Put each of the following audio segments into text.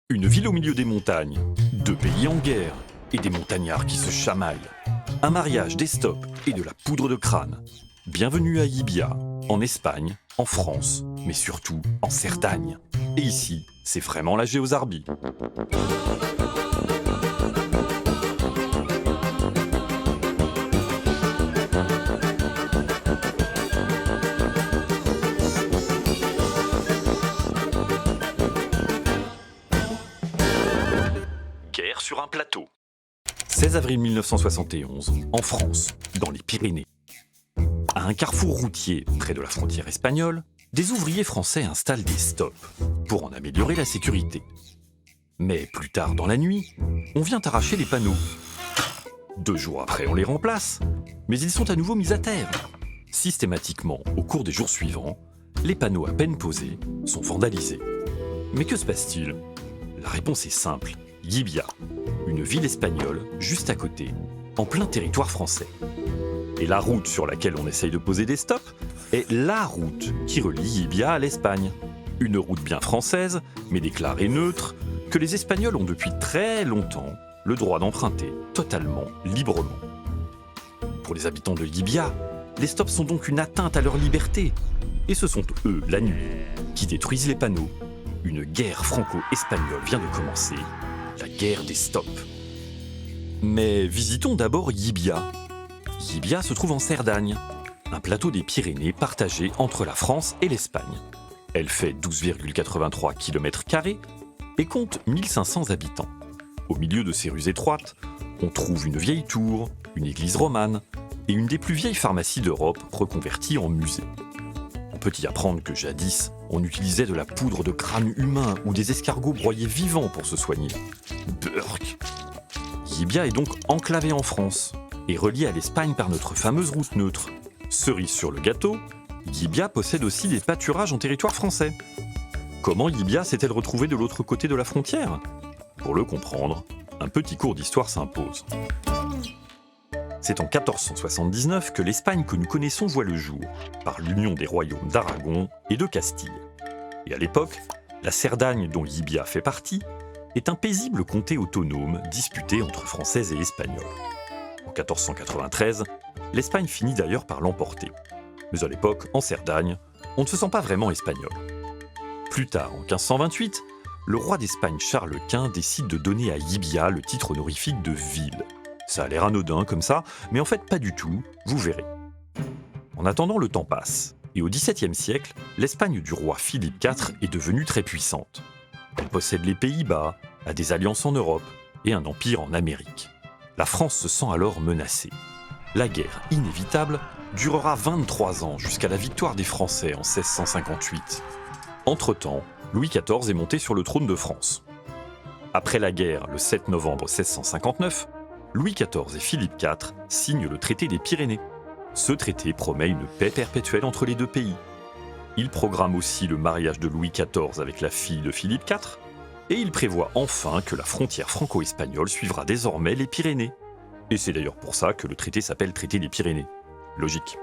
Une ville au milieu des montagnes, deux pays en guerre et des montagnards qui se chamaillent. Un mariage, des stops et de la poudre de crâne. Bienvenue à Llibia, en Espagne, en France, mais surtout en Cerdagne. Et ici, c'est vraiment la géosarbie. Guerre sur un plateau. 16 avril 1971, en France, dans les Pyrénées. À un carrefour routier près de la frontière espagnole, des ouvriers français installent des stops pour en améliorer la sécurité. Mais plus tard dans la nuit, on vient arracher les panneaux. 2 jours après, on les remplace, mais ils sont à nouveau mis à terre. Systématiquement, au cours des jours suivants, les panneaux à peine posés sont vandalisés. Mais que se passe-t-il ? La réponse est simple. Llibia, une ville espagnole juste à côté, en plein territoire français. Et la route sur laquelle on essaye de poser des stops est la route qui relie Llibia à l'Espagne. Une route bien française, mais déclarée neutre, que les Espagnols ont depuis très longtemps le droit d'emprunter totalement librement. Pour les habitants de Llibia, les stops sont donc une atteinte à leur liberté. Et ce sont eux, la nuit, qui détruisent les panneaux. Une guerre franco-espagnole vient de commencer, la guerre des stops. Mais visitons d'abord Llibia. Llibia se trouve en Cerdagne, un plateau des Pyrénées partagé entre la France et l'Espagne. Elle fait 12,83 km² et compte 1500 habitants. Au milieu de ces rues étroites, on trouve une vieille tour, une église romane et une des plus vieilles pharmacies d'Europe reconvertie en musée. On peut y apprendre que jadis, on utilisait de la poudre de crâne humain ou des escargots broyés vivants pour se soigner. Burk. Llibia est donc enclavée en France et reliée à l'Espagne par notre fameuse route neutre. Cerise sur le gâteau, Llibia possède aussi des pâturages en territoire français. Comment Llibia s'est-elle retrouvée de l'autre côté de la frontière ? Pour le comprendre, un petit cours d'histoire s'impose. C'est en 1479 que l'Espagne que nous connaissons voit le jour, par l'union des royaumes d'Aragon et de Castille. Et à l'époque, la Cerdagne dont Llibia fait partie est un paisible comté autonome disputé entre Français et Espagnols. En 1493, l'Espagne finit d'ailleurs par l'emporter. Mais à l'époque, en Cerdagne, on ne se sent pas vraiment espagnol. Plus tard, en 1528, le roi d'Espagne Charles Quint décide de donner à Llibia le titre honorifique de ville. Ça a l'air anodin comme ça, mais en fait pas du tout, vous verrez. En attendant, le temps passe, et au XVIIe siècle, l'Espagne du roi Philippe IV est devenue très puissante. Elle possède les Pays-Bas, a des alliances en Europe et un empire en Amérique. La France se sent alors menacée. La guerre inévitable durera 23 ans jusqu'à la victoire des Français en 1658. Entre-temps, Louis XIV est monté sur le trône de France. Après la guerre, le 7 novembre 1659, Louis XIV et Philippe IV signent le traité des Pyrénées. Ce traité promet une paix perpétuelle entre les deux pays. Il programme aussi le mariage de Louis XIV avec la fille de Philippe IV, et il prévoit enfin que la frontière franco-espagnole suivra désormais les Pyrénées. Et c'est d'ailleurs pour ça que le traité s'appelle Traité des Pyrénées. Logique.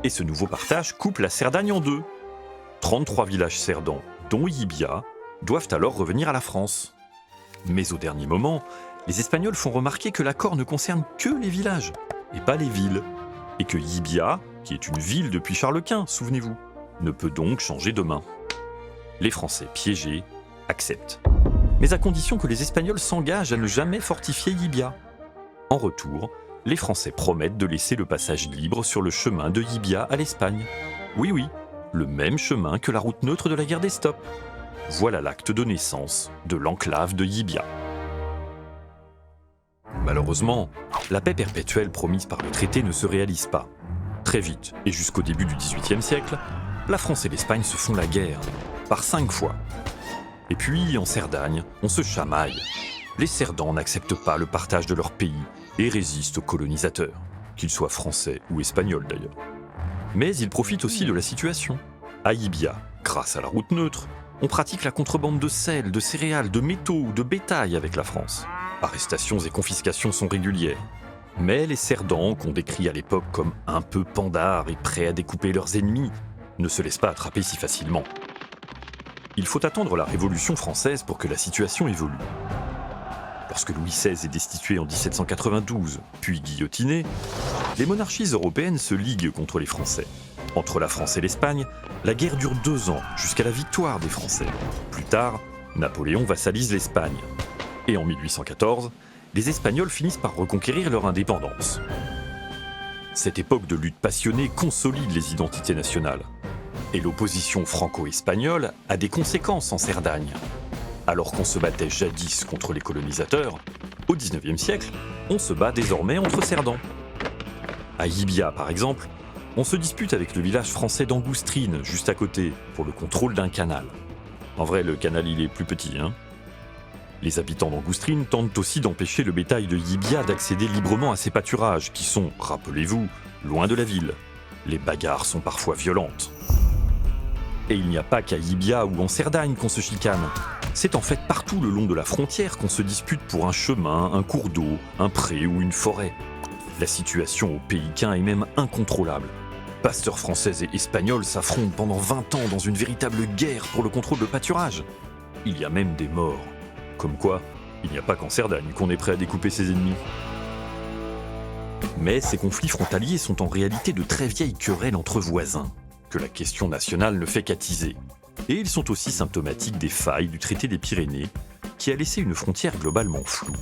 Et ce nouveau partage coupe la Cerdagne en deux. 33 villages cerdans, dont Llibia, doivent alors revenir à la France. Mais au dernier moment, les Espagnols font remarquer que l'accord ne concerne que les villages, et pas les villes. Et que Llibia, qui est une ville depuis Charles Quint, souvenez-vous, ne peut donc changer de main. Les Français piégés acceptent. Mais à condition que les Espagnols s'engagent à ne jamais fortifier Llibia. En retour, les Français promettent de laisser le passage libre sur le chemin de Llibia à l'Espagne. Oui, le même chemin que la route neutre de la guerre des stops. Voilà l'acte de naissance de l'enclave de Llibia. Malheureusement, la paix perpétuelle promise par le traité ne se réalise pas. Très vite, et jusqu'au début du XVIIIe siècle, la France et l'Espagne se font la guerre, par 5 fois. Et puis, en Cerdagne, on se chamaille. Les Cerdans n'acceptent pas le partage de leur pays et résistent aux colonisateurs, qu'ils soient français ou espagnols d'ailleurs. Mais ils profitent aussi de la situation. À Llibia, grâce à la route neutre, on pratique la contrebande de sel, de céréales, de métaux ou de bétail avec la France. Arrestations et confiscations sont régulières. Mais les Cerdans, qu'on décrit à l'époque comme un peu pandards et prêts à découper leurs ennemis, ne se laissent pas attraper si facilement. Il faut attendre la Révolution française pour que la situation évolue. Lorsque Louis XVI est destitué en 1792, puis guillotiné, les monarchies européennes se liguent contre les Français. Entre la France et l'Espagne, la guerre dure 2 ans, jusqu'à la victoire des Français. Plus tard, Napoléon vassalise l'Espagne. Et en 1814, les Espagnols finissent par reconquérir leur indépendance. Cette époque de lutte passionnée consolide les identités nationales. Et l'opposition franco-espagnole a des conséquences en Cerdagne. Alors qu'on se battait jadis contre les colonisateurs, au XIXe siècle, on se bat désormais entre Cerdans. À Llibia, par exemple, on se dispute avec le village français d'Angoustrine, juste à côté, pour le contrôle d'un canal. En vrai, le canal, il est plus petit, hein. Les habitants d'Angoustrine tentent aussi d'empêcher le bétail de Llibia d'accéder librement à ces pâturages, qui sont, rappelez-vous, loin de la ville. Les bagarres sont parfois violentes. Et il n'y a pas qu'à Llibia ou en Cerdagne qu'on se chicane. C'est en fait partout le long de la frontière qu'on se dispute pour un chemin, un cours d'eau, un pré ou une forêt. La situation au Pays Quint est même incontrôlable. Pasteurs français et espagnols s'affrontent pendant 20 ans dans une véritable guerre pour le contrôle de pâturage. Il y a même des morts. Comme quoi, il n'y a pas qu'en Cerdagne qu'on est prêt à découper ses ennemis. Mais ces conflits frontaliers sont en réalité de très vieilles querelles entre voisins, que la question nationale ne fait qu'attiser. Et ils sont aussi symptomatiques des failles du traité des Pyrénées, qui a laissé une frontière globalement floue.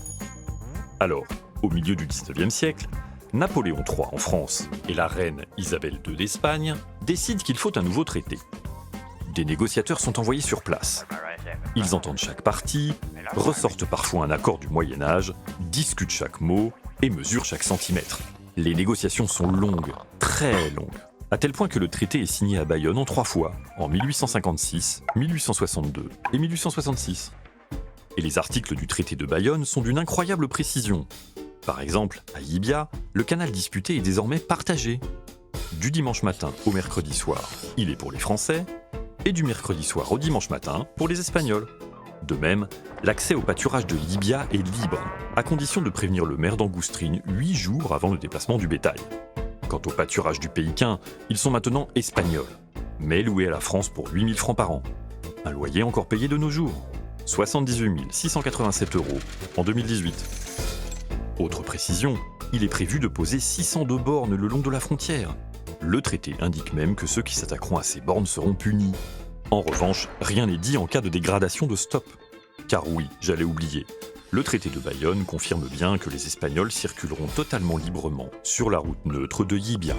Alors, au milieu du XIXe siècle, Napoléon III en France et la reine Isabelle II d'Espagne décident qu'il faut un nouveau traité. Des négociateurs sont envoyés sur place. Ils entendent chaque partie, ressortent parfois un accord du Moyen-Âge, discutent chaque mot et mesurent chaque centimètre. Les négociations sont longues, très longues, à tel point que le traité est signé à Bayonne en 3 fois, en 1856, 1862 et 1866. Et les articles du traité de Bayonne sont d'une incroyable précision. Par exemple, à Llibia, le canal disputé est désormais partagé. Du dimanche matin au mercredi soir, il est pour les Français, et du mercredi soir au dimanche matin pour les Espagnols. De même, l'accès au pâturage de Llibia est libre, à condition de prévenir le maire d'Angoustrine 8 jours avant le déplacement du bétail. Quant au pâturage du Pays Quint, ils sont maintenant espagnols, mais loués à la France pour 8 000 francs par an. Un loyer encore payé de nos jours, 78 687 € en 2018. Autre précision, il est prévu de poser 602 bornes le long de la frontière. Le traité indique même que ceux qui s'attaqueront à ces bornes seront punis. En revanche, rien n'est dit en cas de dégradation de stop. Car oui, j'allais oublier, le traité de Bayonne confirme bien que les Espagnols circuleront totalement librement sur la route neutre de Llibia.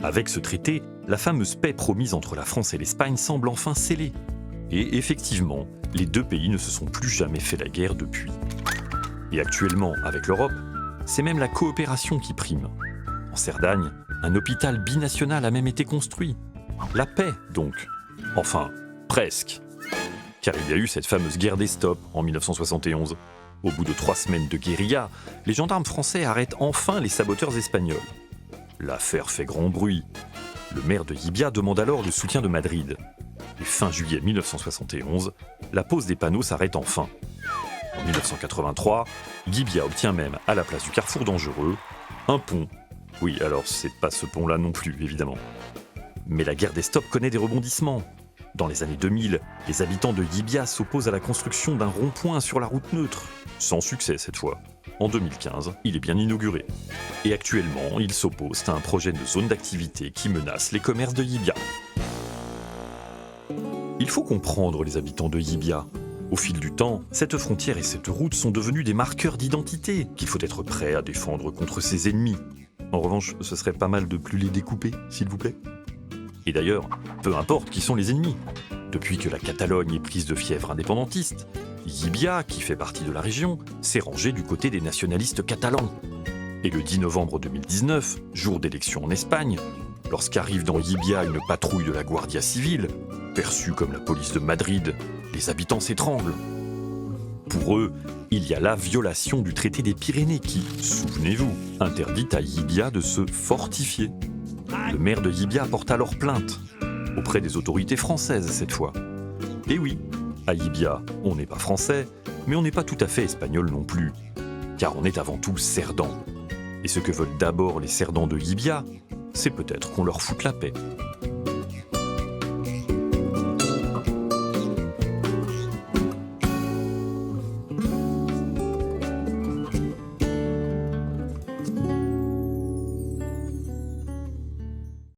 Avec ce traité, la fameuse paix promise entre la France et l'Espagne semble enfin scellée. Et effectivement, les 2 pays ne se sont plus jamais fait la guerre depuis. Et actuellement, avec l'Europe, c'est même la coopération qui prime. En Cerdagne, un hôpital binational a même été construit. La paix, donc. Enfin, presque. Car il y a eu cette fameuse guerre des stops en 1971. Au bout de 3 semaines de guérilla, les gendarmes français arrêtent enfin les saboteurs espagnols. L'affaire fait grand bruit. Le maire de Llibia demande alors le soutien de Madrid. Et fin juillet 1971, la pose des panneaux s'arrête enfin. En 1983, Llibia obtient même, à la place du carrefour dangereux, un pont. Oui, alors c'est pas ce pont-là non plus, évidemment. Mais la guerre des stops connaît des rebondissements. Dans les années 2000, les habitants de Llibia s'opposent à la construction d'un rond-point sur la route neutre. Sans succès cette fois. En 2015, il est bien inauguré. Et actuellement, ils s'opposent à un projet de zone d'activité qui menace les commerces de Llibia. Il faut comprendre les habitants de Llibia. Au fil du temps, cette frontière et cette route sont devenues des marqueurs d'identité qu'il faut être prêt à défendre contre ses ennemis. En revanche, ce serait pas mal de plus les découper, s'il vous plaît. Et d'ailleurs, peu importe qui sont les ennemis. Depuis que la Catalogne est prise de fièvre indépendantiste, Llibia, qui fait partie de la région, s'est rangé du côté des nationalistes catalans. Et le 10 novembre 2019, jour d'élection en Espagne, lorsqu'arrive dans Llibia une patrouille de la Guardia Civile, perçue comme la police de Madrid, les habitants s'étranglent. Pour eux, il y a la violation du traité des Pyrénées qui, souvenez-vous, interdit à Llibia de se fortifier. Le maire de Llibia porte alors plainte, auprès des autorités françaises cette fois. Et oui, à Llibia, on n'est pas français, mais on n'est pas tout à fait espagnol non plus, car on est avant tout Cerdans. Et ce que veulent d'abord les Cerdans de Llibia, c'est peut-être qu'on leur foute la paix.